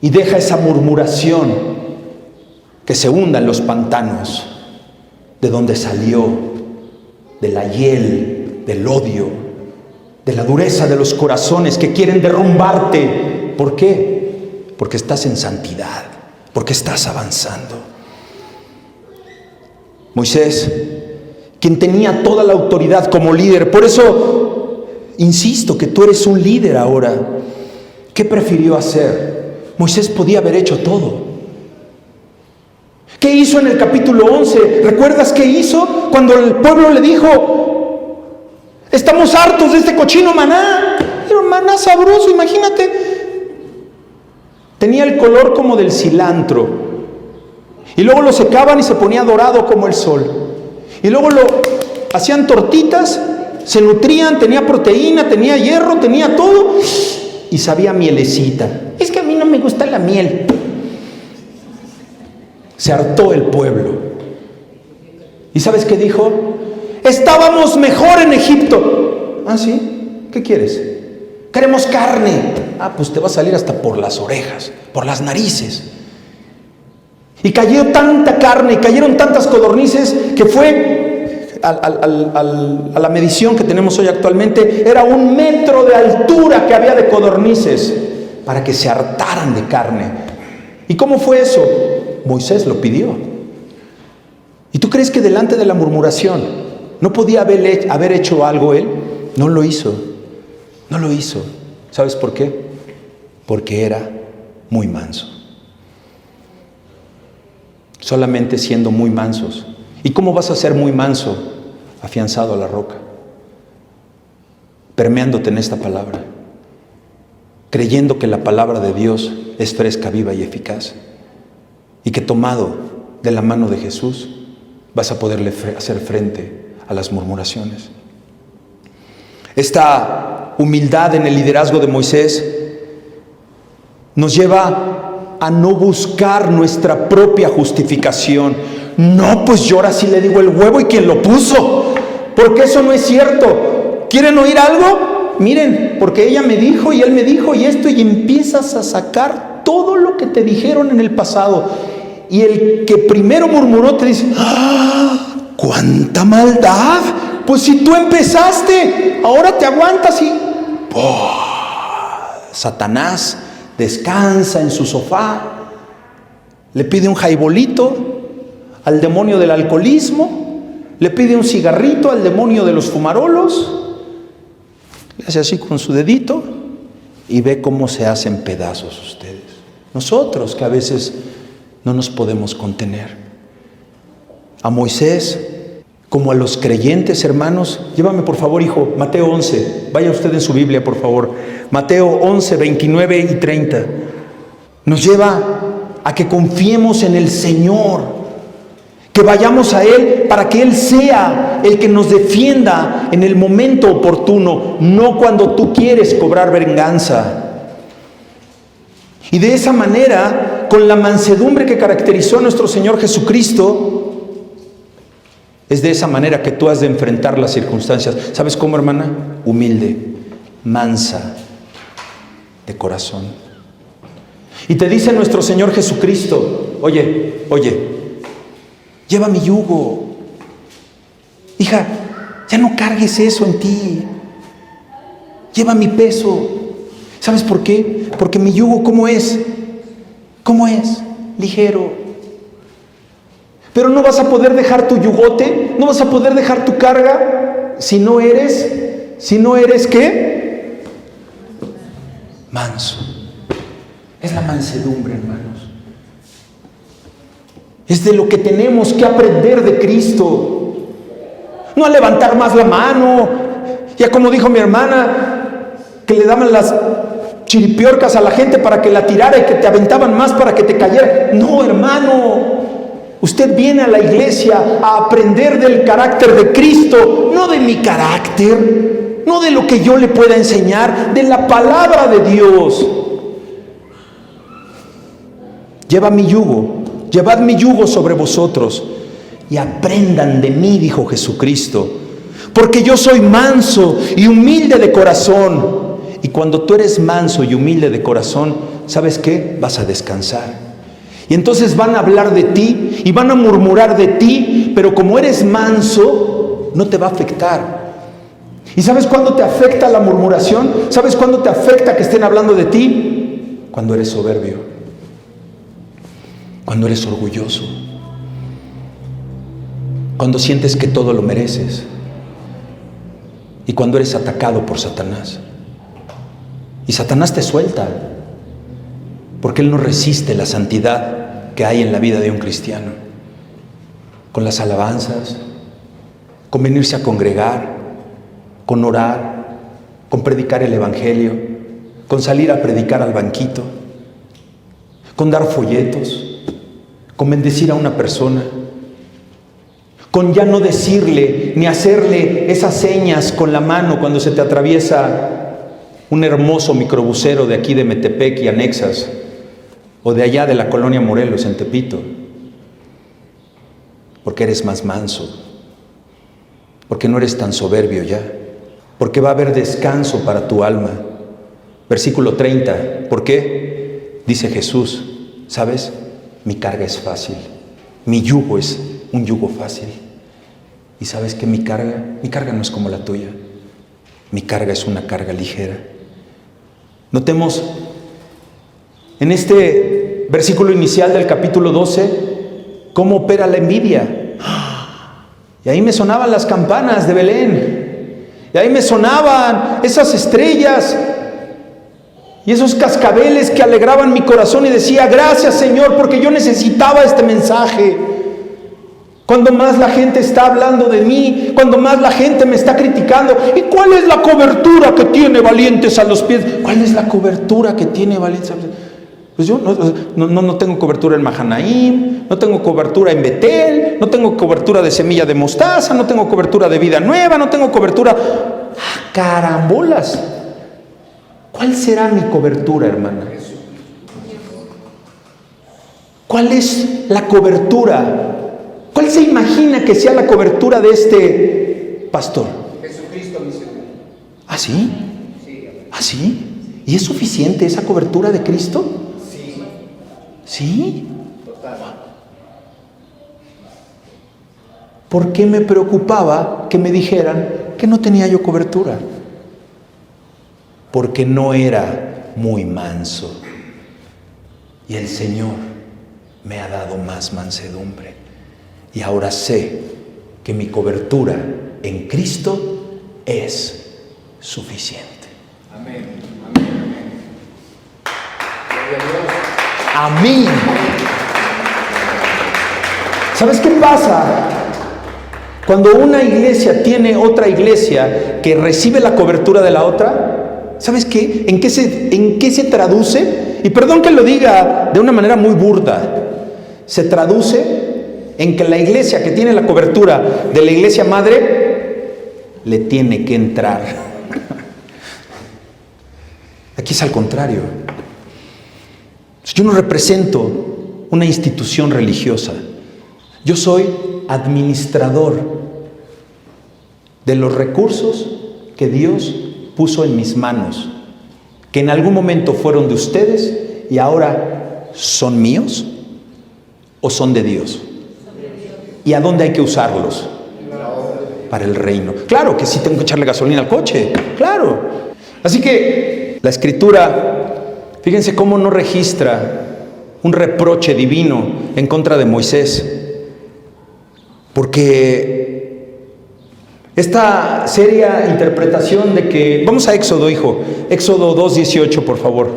Y deja esa murmuración que se hunda en los pantanos de donde salió, de la hiel, del odio, de la dureza de los corazones que quieren derrumbarte. ¿Por qué? Porque estás en santidad, porque estás avanzando. Moisés, quien tenía toda la autoridad como líder, por eso insisto que tú eres un líder ahora. ¿Qué prefirió hacer? Moisés podía haber hecho todo. ¿Qué hizo en el capítulo 11? ¿Recuerdas qué hizo cuando el pueblo le dijo: estamos hartos de este cochino maná? Era un maná sabroso, imagínate. Tenía el color como del cilantro. Y luego lo secaban y se ponía dorado como el sol. Y luego lo hacían tortitas, se nutrían, tenía proteína, tenía hierro, tenía todo. Y sabía mielecita. Es que a mí no me gusta la miel. Se hartó el pueblo. ¿Y sabes qué dijo? Estábamos mejor en Egipto. ¿Ah, sí? ¿Qué quieres? Queremos carne. Ah, pues te va a salir hasta por las orejas, por las narices. Y cayó tanta carne y cayeron tantas codornices que fue a la medición que tenemos hoy actualmente, era 1 metro de altura que había de codornices para que se hartaran de carne. ¿Y cómo fue eso? Moisés lo pidió. ¿Y tú crees que delante de la murmuración no podía haber hecho algo él? No lo hizo. No lo hizo. ¿Sabes por qué? Porque era muy manso. Solamente siendo muy mansos. ¿Y cómo vas a ser muy manso? afianzado a la roca, permeándote en esta palabra, creyendo que la palabra de Dios es fresca, viva y eficaz, y que tomado de la mano de Jesús vas a poderle hacer frente a las murmuraciones. Esta humildad en el liderazgo de Moisés nos lleva a no buscar nuestra propia justificación. No, pues yo ahora sí le digo el huevo y quien lo puso, porque eso no es cierto. ¿Quieren oír algo? Miren, porque ella me dijo y él me dijo y esto, y empiezas a sacar todo lo que te dijeron en el pasado. Y el que primero murmuró te dice: ¡ah! ¡Cuánta maldad! Pues si tú empezaste, ahora te aguantas y... ¡oh! Satanás descansa en su sofá, le pide un jaibolito al demonio del alcoholismo, le pide un cigarrito al demonio de los fumarolos, le hace así con su dedito y ve cómo se hacen pedazos ustedes. Nosotros que a veces no nos podemos contener. A Moisés, como a los creyentes, hermanos, llévame por favor, hijo, Mateo 11, vaya usted en su Biblia por favor, Mateo 11, 29 y 30, nos lleva a que confiemos en el Señor, que vayamos a Él para que Él sea el que nos defienda en el momento oportuno, no cuando tú quieres cobrar venganza. Y de esa manera, con la mansedumbre que caracterizó a nuestro Señor Jesucristo, es de esa manera que tú has de enfrentar las circunstancias. ¿Sabes cómo, hermana? Humilde, mansa de corazón. Y te dice nuestro Señor Jesucristo: oye, lleva mi yugo. Hija, ya no cargues eso en ti. Lleva mi peso. ¿Sabes por qué? Porque mi yugo, ¿cómo es? ¿Cómo es? Ligero. Pero no vas a poder dejar tu yugote, no vas a poder dejar tu carga si no eres ¿qué? Manso. Es la mansedumbre, hermanos. Es de lo que tenemos que aprender de Cristo. No a levantar más la mano. Ya como dijo mi hermana, que le daban las chiripiorcas a la gente para que la tirara y que te aventaban más para que te cayera. No, hermano. Usted viene a la iglesia a aprender del carácter de Cristo, no de mi carácter, no de lo que yo le pueda enseñar, de la palabra de Dios. Llevad mi yugo sobre vosotros y aprendan de mí, dijo Jesucristo, porque yo soy manso y humilde de corazón. Y cuando tú eres manso y humilde de corazón, ¿sabes qué? Vas a descansar. Y entonces van a hablar de ti y van a murmurar de ti, pero como eres manso, no te va a afectar. ¿Y sabes cuándo te afecta la murmuración? ¿Sabes cuándo te afecta que estén hablando de ti? Cuando eres soberbio, cuando eres orgulloso, cuando sientes que todo lo mereces y cuando eres atacado por Satanás. Y Satanás te suelta, porque él no resiste la santidad que hay en la vida de un cristiano. Con las alabanzas, con venirse a congregar, con orar, con predicar el evangelio, con salir a predicar al banquito, con dar folletos, con bendecir a una persona, con ya no decirle ni hacerle esas señas con la mano cuando se te atraviesa un hermoso microbusero de aquí de Metepec y anexas, o de allá de la colonia Morelos en Tepito, porque eres más manso, porque no eres tan soberbio ya, porque va a haber descanso para tu alma. Versículo 30, ¿por qué? Dice Jesús, ¿sabes? Mi carga es fácil, mi yugo es un yugo fácil. ¿Y sabes que mi carga no es como la tuya? Mi carga es una carga ligera. Notemos en este versículo inicial del capítulo 12, cómo opera la envidia. Y ahí me sonaban las campanas de Belén. Y ahí me sonaban esas estrellas y esos cascabeles que alegraban mi corazón y decía: gracias, Señor, porque yo necesitaba este mensaje. cuando más la gente está hablando de mí, cuando más la gente me está criticando. ¿Y cuál es la cobertura que tiene Valientes a los Pies? ¿Cuál es la cobertura que tiene Valientes a los Pies? Pues yo no tengo cobertura en Mahanaim, no tengo cobertura en Betel, no tengo cobertura de Semilla de Mostaza, no tengo cobertura de Vida Nueva, no tengo cobertura... ¡Ah, carambolas! ¿Cuál será mi cobertura, hermana? ¿Cuál es la cobertura? ¿Cuál se imagina que sea la cobertura de este pastor? Jesucristo, mi Señor. ¿Ah, sí? Sí. ¿Ah, sí? ¿Y es suficiente esa cobertura de Cristo? Sí. ¿Sí? Total. ¿Por qué me preocupaba que me dijeran que no tenía yo cobertura? Porque no era muy manso. Y el Señor me ha dado más mansedumbre. Y ahora sé que mi cobertura en Cristo es suficiente. Amén. Amén. Amén. ¿Sabes qué pasa? Cuando una iglesia tiene otra iglesia que recibe la cobertura de la otra, ¿sabes qué? ¿En qué se traduce? Y perdón que lo diga de una manera muy burda. Se traduce en que la iglesia que tiene la cobertura de la iglesia madre le tiene que entrar. Aquí es al contrario. Yo no represento una institución religiosa. Yo soy administrador de los recursos que Dios puso en mis manos, que en algún momento fueron de ustedes y ahora son míos o son de Dios. ¿Y a dónde hay que usarlos? Para el reino. Claro que sí tengo que echarle gasolina al coche, claro. Así que la Escritura, fíjense cómo no registra un reproche divino en contra de Moisés. Porque esta seria interpretación de que... Vamos a Éxodo, hijo. Éxodo 2:18, por favor.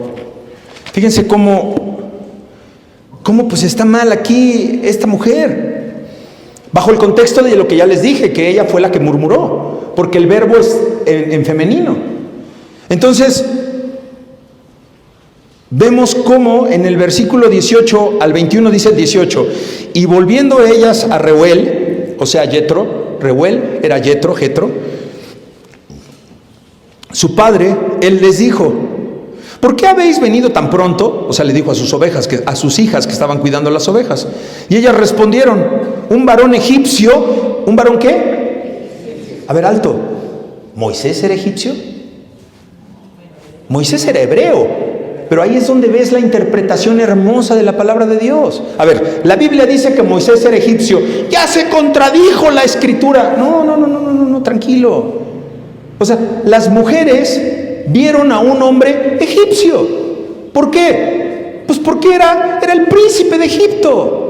Fíjense cómo pues está mal aquí esta mujer. Bajo el contexto de lo que ya les dije, que ella fue la que murmuró, porque el verbo es en femenino. Entonces, vemos cómo en el versículo 18 al 21 dice 18, y volviendo ellas a Reuel, o sea Jetro, Reuel era Jetro, su padre, él les dijo: ¿por qué habéis venido tan pronto? O sea, le dijo a sus hijas que estaban cuidando las ovejas. Y ellas respondieron: un varón egipcio. ¿Un varón qué? A ver, alto. ¿Moisés era egipcio? Moisés era hebreo. Pero ahí es donde ves la interpretación hermosa de la palabra de Dios. A ver, la Biblia dice que Moisés era egipcio. Ya se contradijo la Escritura. No, tranquilo. O sea, las mujeres vieron a un hombre egipcio. ¿Por qué? Pues porque era el príncipe de Egipto.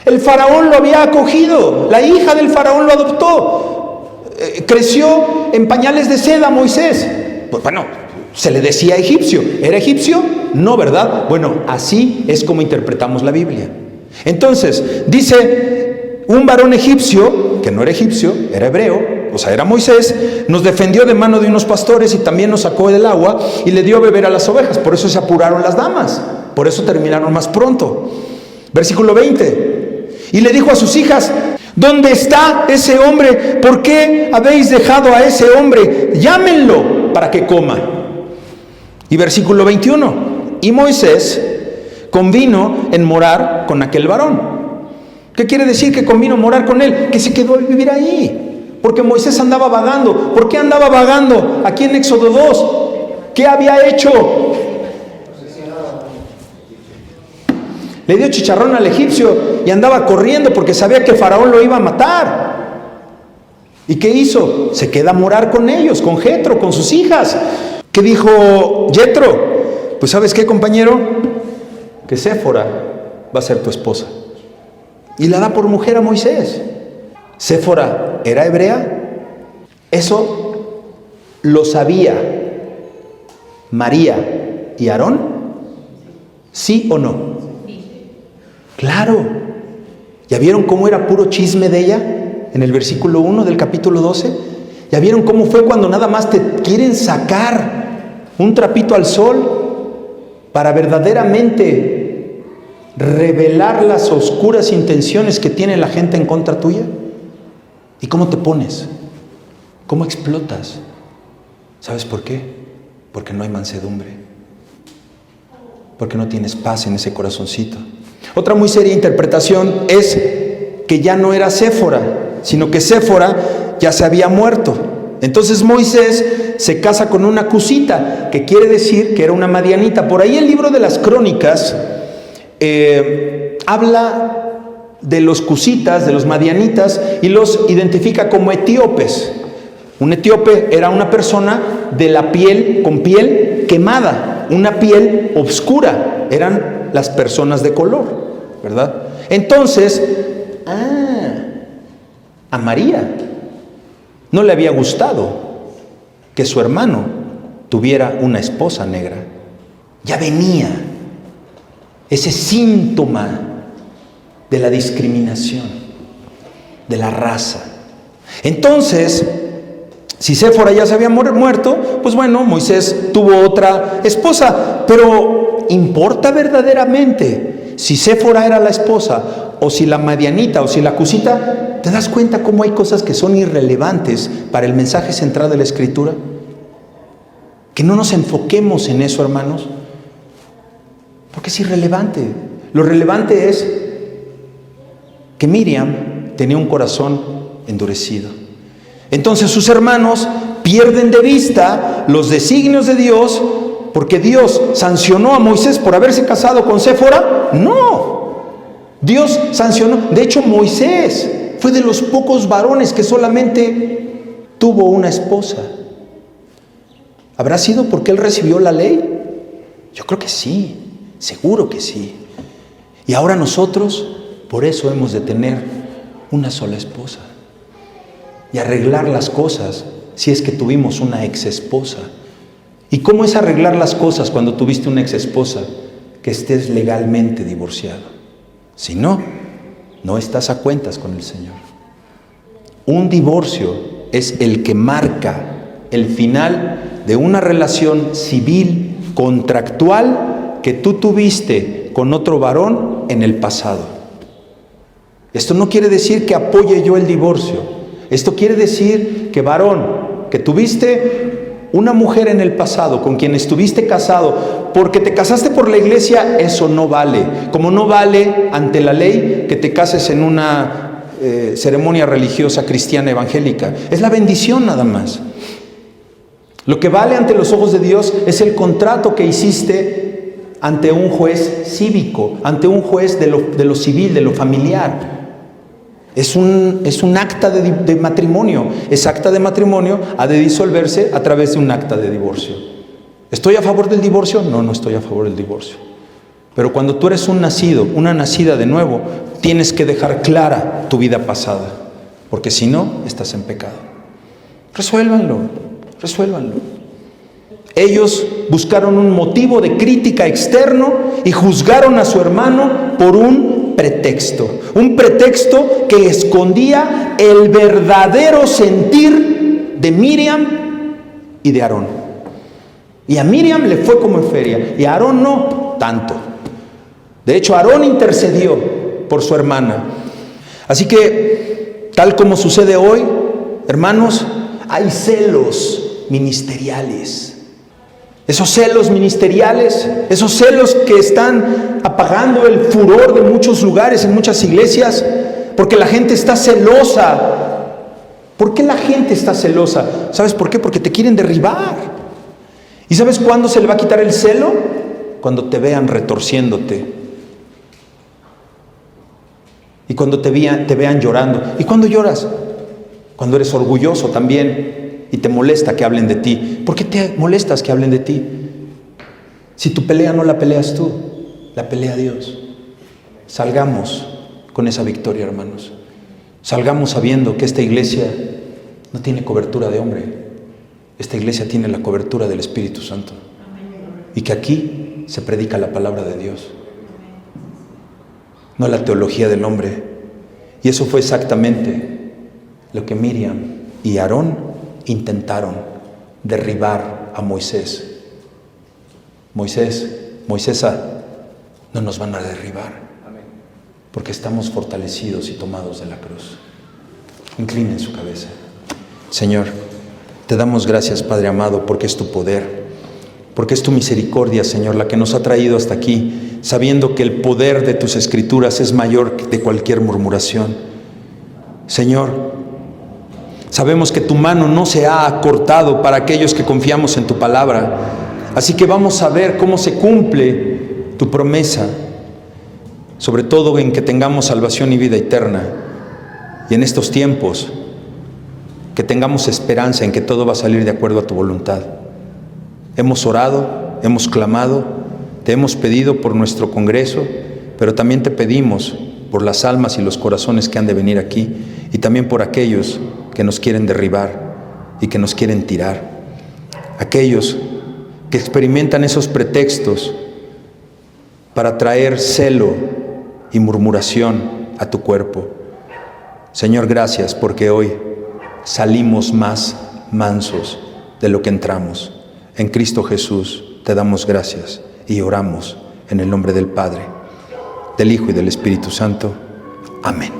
El faraón lo había acogido, la hija del faraón lo adoptó. Creció en pañales de seda Moisés. Pues bueno, se le decía egipcio. ¿Era egipcio? No, ¿verdad? Bueno, así es como interpretamos la Biblia. Entonces, dice: un varón egipcio, que no era egipcio, era hebreo, o sea, era Moisés, nos defendió de mano de unos pastores y también nos sacó del agua y le dio a beber a las ovejas. Por eso se apuraron las damas, por eso terminaron más pronto. Versículo 20. Y le dijo a sus hijas: ¿dónde está ese hombre? ¿Por qué habéis dejado a ese hombre? Llámenlo para que coma. Y versículo 21. Y Moisés convino en morar con aquel varón. ¿Qué quiere decir que convino morar con él? Que se quedó a vivir ahí. Porque Moisés andaba vagando. ¿Por qué andaba vagando? Aquí en Éxodo 2. ¿Qué había hecho? Le dio chicharrón al egipcio y andaba corriendo porque sabía que Faraón lo iba a matar. ¿Y qué hizo? Se queda a morar con ellos, con Jetro, con sus hijas. ¿Qué dijo Jetro? Pues ¿sabes qué, compañero? Que Séfora va a ser tu esposa. Y la da por mujer a Moisés. ¿Séfora era hebrea? Eso lo sabía María y Aarón. ¿Sí o no? Claro. ¿Ya vieron cómo era puro chisme de ella en el versículo 1 del capítulo 12? ¿Ya vieron cómo fue cuando nada más te quieren sacar un trapito al sol para verdaderamente revelar las oscuras intenciones que tiene la gente en contra tuya? ¿Y cómo te pones? ¿Cómo explotas? ¿Sabes por qué? Porque no hay mansedumbre. Porque no tienes paz en ese corazoncito. Otra muy seria interpretación es que ya no era Séfora, sino que Séfora ya se había muerto. Entonces Moisés se casa con una cusita, que quiere decir que era una madianita. Por ahí el libro de las Crónicas habla de los cusitas, de los madianitas, y los identifica como etíopes. Un etíope era una persona de la piel, con piel quemada, una piel oscura, eran las personas de color, ¿verdad? Entonces, a María no le había gustado que su hermano tuviera una esposa negra. Ya venía ese síntoma de la discriminación, de la raza. Entonces, si Séfora ya se había muerto, pues bueno, Moisés tuvo otra esposa. Pero ¿importa verdaderamente si Séfora era la esposa, o si la madianita, o si la cusita? ¿Te das cuenta cómo hay cosas que son irrelevantes para el mensaje central de la Escritura? Que no nos enfoquemos en eso, hermanos, porque es irrelevante. Lo relevante es que Miriam tenía un corazón endurecido. Entonces sus hermanos pierden de vista los designios de Dios, porque Dios sancionó a Moisés por haberse casado con Séfora. No, Dios sancionó. De hecho, Moisés fue de los pocos varones que solamente tuvo una esposa. ¿Habrá sido porque él recibió la ley? Yo creo que sí, seguro que sí. Y ahora nosotros, por eso hemos de tener una sola esposa y arreglar las cosas si es que tuvimos una ex esposa. ¿Y cómo es arreglar las cosas cuando tuviste una ex esposa? Que estés legalmente divorciado. Si no, no estás a cuentas con el Señor. Un divorcio es el que marca el final de una relación civil, contractual, que tú tuviste con otro varón en el pasado. Esto no quiere decir que apoye yo el divorcio. Esto quiere decir que, varón, que tuviste una mujer en el pasado con quien estuviste casado, porque te casaste por la iglesia, eso no vale. Como no vale ante la ley que te cases en una ceremonia religiosa cristiana evangélica. Es la bendición nada más. Lo que vale ante los ojos de Dios es el contrato que hiciste ante un juez cívico, ante un juez de lo civil, de lo familiar. Es un acta de matrimonio. Ese acta de matrimonio ha de disolverse a través de un acta de divorcio. ¿Estoy a favor del divorcio? No, no estoy a favor del divorcio. Pero cuando tú eres un nacido, una nacida de nuevo, tienes que dejar clara tu vida pasada, porque si no, estás en pecado. Resuélvanlo. Ellos buscaron un motivo de crítica externo y juzgaron a su hermano por un pretexto que escondía el verdadero sentir de Miriam y de Aarón. Y a Miriam le fue como en feria, y a Aarón no tanto. De hecho, Aarón intercedió por su hermana. Así que, tal como sucede hoy, hermanos, hay celos ministeriales. Esos celos ministeriales, esos celos que están apagando el furor de muchos lugares, en muchas iglesias, porque la gente está celosa. ¿Por qué la gente está celosa? ¿Sabes por qué? Porque te quieren derribar. ¿Y sabes cuándo se le va a quitar el celo? Cuando te vean retorciéndote. Y cuando te vean llorando. ¿Y cuándo lloras? Cuando eres orgulloso también y te molesta que hablen de ti. ¿Por qué te molestas que hablen de ti? Si tu pelea no la peleas tú, la pelea Dios. Salgamos con esa victoria, hermanos. Salgamos sabiendo que esta iglesia no tiene cobertura de hombre. Esta iglesia tiene la cobertura del Espíritu Santo. Y que aquí se predica la palabra de Dios. No la teología del hombre, Y eso fue exactamente lo que Miriam y Aarón intentaron: derribar a Moisés. Moisés, no nos van a derribar, porque estamos fortalecidos y tomados de la cruz. Inclinen su cabeza. Señor, te damos gracias, Padre amado, porque es tu poder, porque es tu misericordia, Señor, la que nos ha traído hasta aquí, sabiendo que el poder de tus escrituras es mayor que de cualquier murmuración. Señor, sabemos que tu mano no se ha acortado para aquellos que confiamos en tu palabra, así que vamos a ver cómo se cumple tu promesa, sobre todo en que tengamos salvación y vida eterna, y en estos tiempos que tengamos esperanza en que todo va a salir de acuerdo a tu voluntad. Hemos orado, hemos clamado, te hemos pedido por nuestro congreso, pero también te pedimos por las almas y los corazones que han de venir aquí, y también por aquellos que nos quieren derribar y que nos quieren tirar, aquellos que experimentan esos pretextos para traer celo y murmuración a tu cuerpo. Señor, gracias, porque hoy salimos más mansos de lo que entramos. En Cristo Jesús te damos gracias y oramos en el nombre del Padre, del Hijo y del Espíritu Santo. Amén.